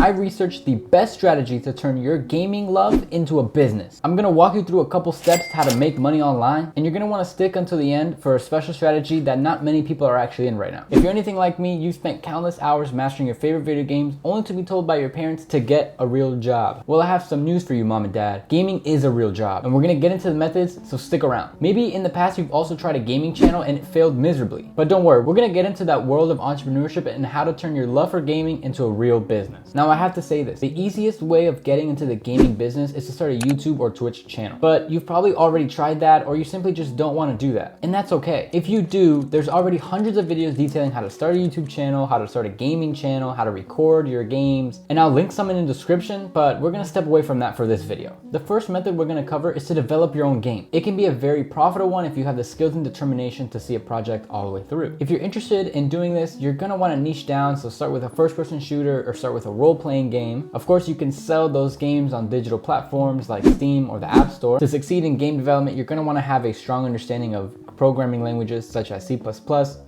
I researched the best strategy to turn your gaming love into a business. I'm gonna walk you through a couple steps how to make money online, and you're gonna wanna stick until the end for a special strategy that not many people are actually in right now. If you're anything like me, you spent countless hours mastering your favorite video games only to be told by your parents to get a real job. Well, I have some news for you, mom and dad. Gaming is a real job, and we're gonna get into the methods, so stick around. Maybe in the past you've also tried a gaming channel and it failed miserably. But don't worry, we're gonna get into that world of entrepreneurship and how to turn your love for gaming into a real business. Now I have to say this, the easiest way of getting into the gaming business is to start a YouTube or Twitch channel. But you've probably already tried that, or you simply just don't wanna do that. And that's okay. If you do, there's already hundreds of videos detailing how to start a YouTube channel, how to start a gaming channel, how to record your games, and I'll link some in the description, but we're gonna step away from that for this video. The first method we're gonna cover is to develop your own game. It can be a very profitable one if you have the skills and determination to see a project all the way through. If you're interested in doing this, you're gonna wanna niche down, so start with a first-person shooter or start with a role-playing game. Of course, you can sell those games on digital platforms like Steam or the App Store. To succeed in game development, you're gonna wanna have a strong understanding of programming languages such as C++,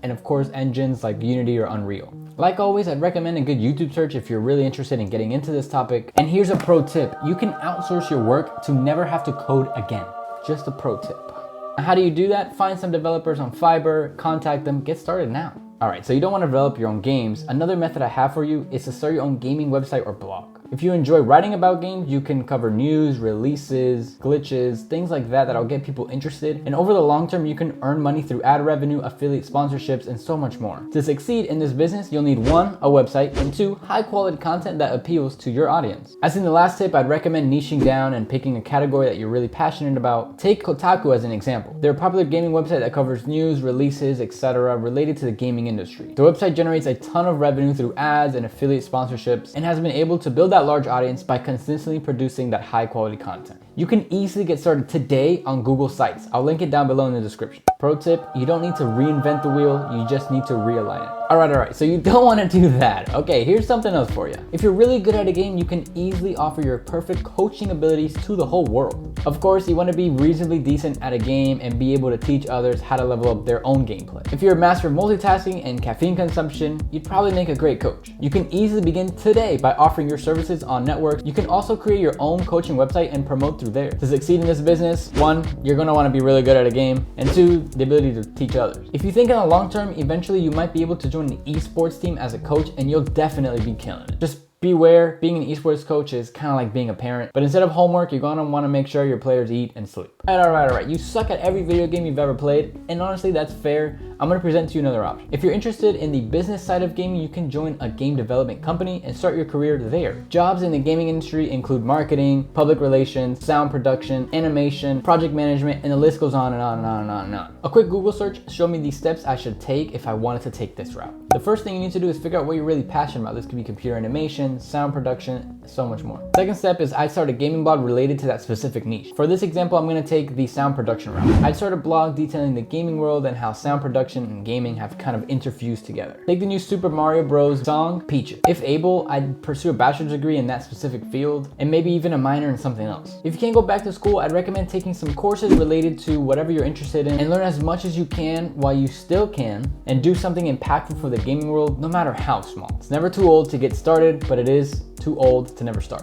and of course, engines like Unity or Unreal. Like always, I'd recommend a good YouTube search if you're really interested in getting into this topic. And here's a pro tip. You can outsource your work to never have to code again. Just a pro tip. How do you do that? Find some developers on Fiverr, contact them, get started now. All right, so you don't want to develop your own games. Another method I have for you is to start your own gaming website or blog. If you enjoy writing about games, you can cover news, releases, glitches, things like that that'll get people interested. And over the long term, you can earn money through ad revenue, affiliate sponsorships, and so much more. To succeed in this business, you'll need 1, a website, and 2, high quality content that appeals to your audience. As in the last tip, I'd recommend niching down and picking a category that you're really passionate about. Take Kotaku as an example. They're a popular gaming website that covers news, releases, etc. related to the gaming industry. The website generates a ton of revenue through ads and affiliate sponsorships and has been able to build that large audience by consistently producing that high quality content. You can easily get started today on Google Sites. I'll link it down below in the description. Pro tip, you don't need to reinvent the wheel, you just need to realign it. All right, so you don't want to do that. Okay, here's something else for you. If you're really good at a game, you can easily offer your perfect coaching abilities to the whole world. Of course, you want to be reasonably decent at a game and be able to teach others how to level up their own gameplay. If you're a master of multitasking and caffeine consumption, you'd probably make a great coach. You can easily begin today by offering your services on networks. You can also create your own coaching website and promote through there. To succeed in this business, 1, you're going to want to be really good at a game, and 2, the ability to teach others. If you think in the long term, eventually you might be able to join an esports team as a coach, and you'll definitely be killing it. Just beware, being an esports coach is kind of like being a parent, but instead of homework, you're gonna want to make sure your players eat and sleep. All right. You suck at every video game you've ever played, and honestly, that's fair. I'm gonna present to you another option. If you're interested in the business side of gaming, you can join a game development company and start your career there. Jobs in the gaming industry include marketing, public relations, sound production, animation, project management, and the list goes on and on and on and on and on. A quick Google search showed me the steps I should take if I wanted to take this route. The first thing you need to do is figure out what you're really passionate about. This could be computer animation, sound production, so much more. Second step is I'd start a gaming blog related to that specific niche. For this example, I'm gonna take the sound production route. I'd start a blog detailing the gaming world and how sound production and gaming have kind of interfused together. Take the new Super Mario Bros. Song, Peaches. If able, I'd pursue a bachelor's degree in that specific field, and maybe even a minor in something else. If you can't go back to school, I'd recommend taking some courses related to whatever you're interested in and learn as much as you can while you still can, and do something impactful for the gaming world, no matter how small. It's never too old to get started, but it is too old to never start,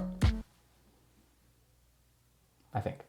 I think.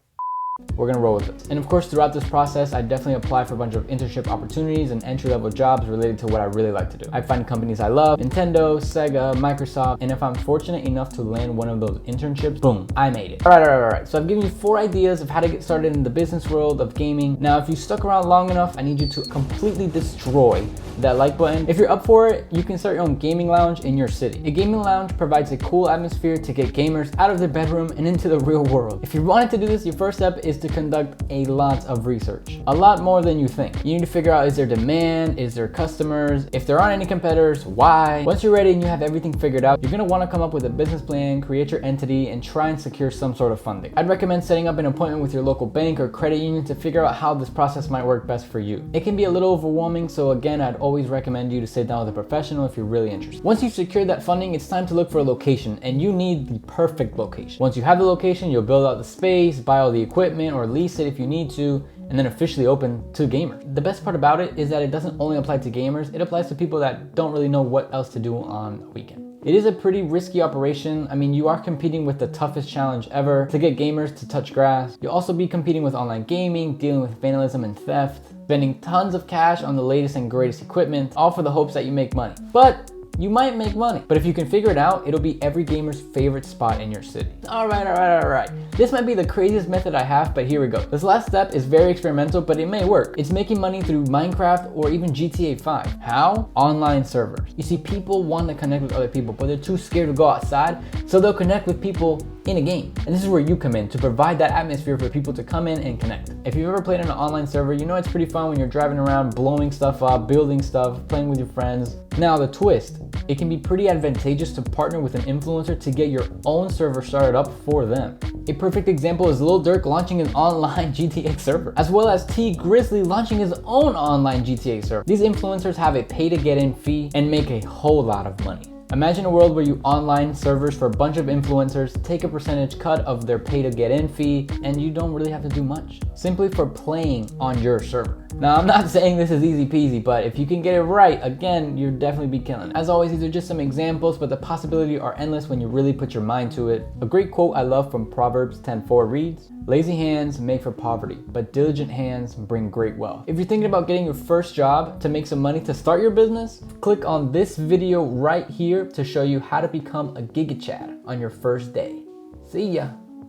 We're gonna roll with it. And of course, throughout this process, I definitely apply for a bunch of internship opportunities and entry-level jobs related to what I really like to do. I find companies I love, Nintendo, Sega, Microsoft, and if I'm fortunate enough to land one of those internships, boom, I made it. All right. So I've given you 4 ideas of how to get started in the business world of gaming. Now, if you stuck around long enough, I need you to completely destroy that like button. If you're up for it, you can start your own gaming lounge in your city. A gaming lounge provides a cool atmosphere to get gamers out of their bedroom and into the real world. If you wanted to do this, your first step is to conduct a lot of research. A lot more than you think. You need to figure out, is there demand? Is there customers? If there aren't any competitors, why? Once you're ready and you have everything figured out, you're gonna wanna come up with a business plan, create your entity, and try and secure some sort of funding. I'd recommend setting up an appointment with your local bank or credit union to figure out how this process might work best for you. It can be a little overwhelming, so again, I'd always recommend you to sit down with a professional if you're really interested. Once you've secured that funding, it's time to look for a location, and you need the perfect location. Once you have the location, you'll build out the space, buy all the equipment, or lease it if you need to, and then officially open to gamers. The best part about it is that it doesn't only apply to gamers, it applies to people that don't really know what else to do on a weekend. It is a pretty risky operation. I mean, you are competing with the toughest challenge ever to get gamers to touch grass. You'll also be competing with online gaming, dealing with vandalism and theft, spending tons of cash on the latest and greatest equipment, all for the hopes that you make money. But you might make money. But if you can figure it out, it'll be every gamer's favorite spot in your city. All right. This might be the craziest method I have, but here we go. This last step is very experimental, but it may work. It's making money through Minecraft or even GTA 5. How? Online servers. You see, people want to connect with other people, but they're too scared to go outside, so they'll connect with people in a game. And this is where you come in to provide that atmosphere for people to come in and connect. If you've ever played on an online server, you know it's pretty fun when you're driving around, blowing stuff up, building stuff, playing with your friends. Now the twist, it can be pretty advantageous to partner with an influencer to get your own server started up for them. A perfect example is Lil Durk launching his online GTA server, as well as T Grizzly launching his own online GTA server. These influencers have a pay to get in fee and make a whole lot of money. Imagine a world where you online servers for a bunch of influencers, take a percentage cut of their pay to get in fee, and you don't really have to do much, simply for playing on your server. Now, I'm not saying this is easy peasy, but if you can get it right, again, you'll definitely be killing it. As always, these are just some examples, but the possibilities are endless when you really put your mind to it. A great quote I love from Proverbs 10:4 reads, "Lazy hands make for poverty, but diligent hands bring great wealth." If you're thinking about getting your first job to make some money to start your business, click on this video right here to show you how to become a Giga Chad on your first day. See ya.